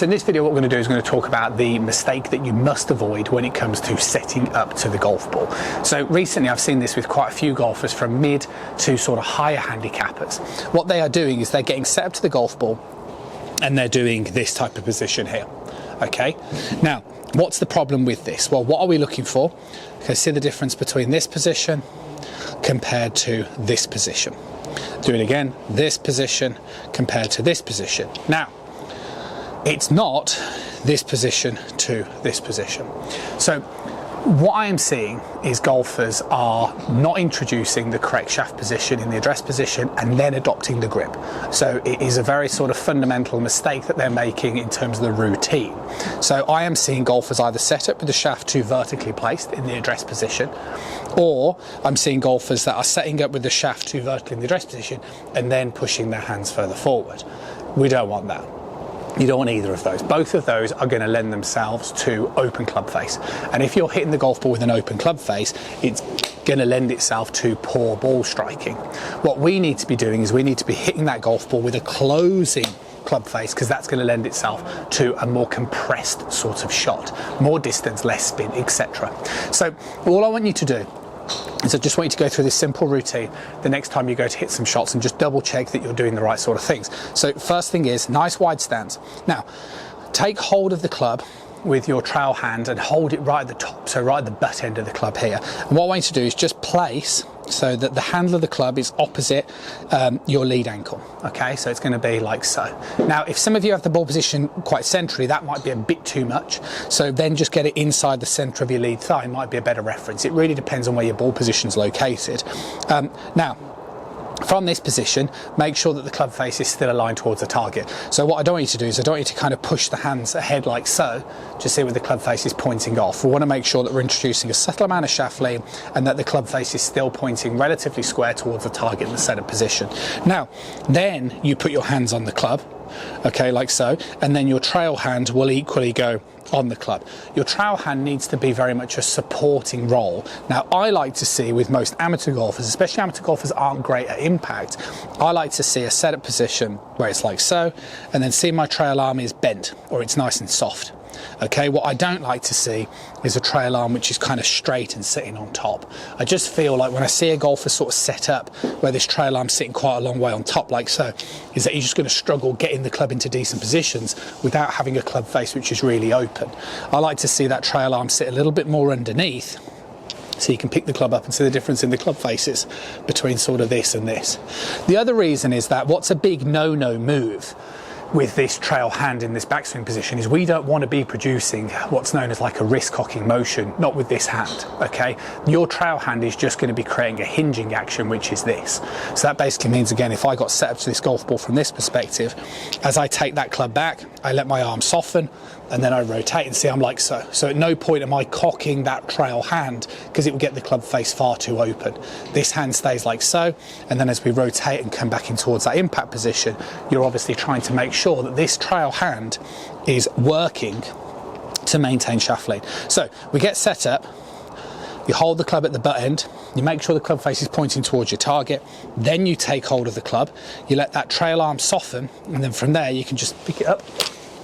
So in this video, what we're going to do is we're going to talk about the mistake that you must avoid when it comes to setting up to the golf ball. So recently I've seen this with quite a few golfers from mid to sort of higher handicappers. What they are doing is they're getting set up to the golf ball and they're doing this type of position here. Okay, now what's the problem with this? Well, what are we looking for? Okay, see the difference between this position compared to this position. Do it again, this position compared to this position. Now, it's not this position to this position. So what I am seeing is golfers are not introducing the correct shaft position in the address position and then adopting the grip. So it is a very sort of fundamental mistake that they're making in terms of the routine. So I am seeing golfers either set up with the shaft too vertically placed in the address position, or I'm seeing golfers that are setting up with the shaft too vertically in the address position and then pushing their hands further forward. We don't want that. You don't want either of those. Both of those are going to lend themselves to open club face. And if you're hitting the golf ball with an open club face, it's going to lend itself to poor ball striking. What we need to be doing is we need to be hitting that golf ball with a closing club face, because that's going to lend itself to a more compressed sort of shot, more distance, less spin, etc. So all I want you to do is I just want you to go through this simple routine the next time you go to hit some shots and just double check that you're doing the right sort of things. So first thing is nice wide stance. Now take hold of the club with your trowel hand and hold it right at the top, so right at the butt end of the club here. And what I want you to do is just place so that the handle of the club is opposite your lead ankle. Okay, so it's going to be like so. Now if some of you have the ball position quite centrally, that might be a bit too much, so then just get it inside the center of your lead thigh might be a better reference. It really depends on where your ball position is located. Now from this position, make sure that the club face is still aligned towards the target. So what I don't want you to do is I don't want you to kind of push the hands ahead like so, just see where the club face is pointing off. We want to make sure that we're introducing a subtle amount of shaft lean and that the club face is still pointing relatively square towards the target in the setup position. Now, then you put your hands on the club, okay, like so, and then your trail hand will equally go on the club. Your trail hand needs to be very much a supporting role. Now I like to see with most amateur golfers, especially amateur golfers aren't great at impact, I like to see a setup position where it's like so, and then see my trail arm is bent or it's nice and soft. Okay, what I don't like to see is a trail arm which is kind of straight and sitting on top. I just feel like when I see a golfer sort of set up where this trail arm's sitting quite a long way on top like so, is that you're just going to struggle getting the club into decent positions without having a club face which is really open. I like to see that trail arm sit a little bit more underneath, so you can pick the club up and see the difference in the club faces between sort of this and this. The other reason is that what's a big no-no move with this trail hand in this backswing position is we don't want to be producing what's known as like a wrist cocking motion, not with this hand, okay? Your trail hand is just going to be creating a hinging action, which is this. So that basically means, again, if I got set up to this golf ball from this perspective, as I take that club back, I let my arm soften and then I rotate and see I'm like so. So at no point am I cocking that trail hand because it will get the club face far too open. This hand stays like so, and then as we rotate and come back in towards that impact position, you're obviously trying to make sure that this trail hand is working to maintain shaft lean. So we get set up, you hold the club at the butt end, you make sure the club face is pointing towards your target, then you take hold of the club, you let that trail arm soften, and then from there you can just pick it up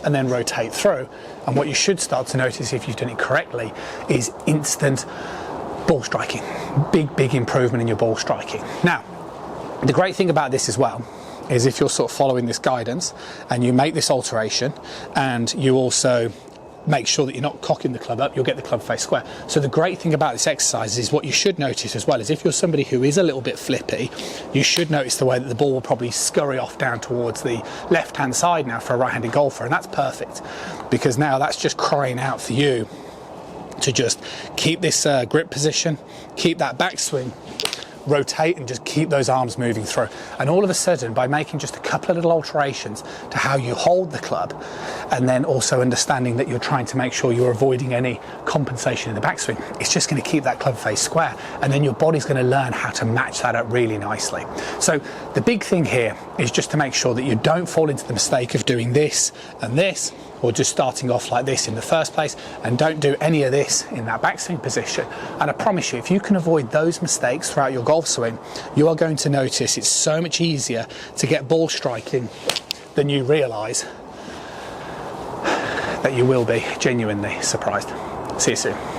and then rotate through. And what you should start to notice if you've done it correctly is instant ball striking. Big improvement in your ball striking. Now, the great thing about this as well is if you're sort of following this guidance and you make this alteration and you also make sure that you're not cocking the club up, you'll get the club face square. So the great thing about this exercise is what you should notice as well is if you're somebody who is a little bit flippy, you should notice the way that the ball will probably scurry off down towards the left-hand side now for a right-handed golfer, and that's perfect because now that's just crying out for you to just keep this grip position, keep that backswing, rotate and just keep those arms moving through. And all of a sudden, by making just a couple of little alterations to how you hold the club, and then also understanding that you're trying to make sure you're avoiding any compensation in the backswing, it's just going to keep that club face square, and then your body's going to learn how to match that up really nicely. So the big thing here is just to make sure that you don't fall into the mistake of doing this and this, or just starting off like this in the first place, and don't do any of this in that backswing position. And I promise you, if you can avoid those mistakes throughout your golf swing, you are going to notice it's so much easier to get ball striking than you realise. that you will be genuinely surprised. See you soon.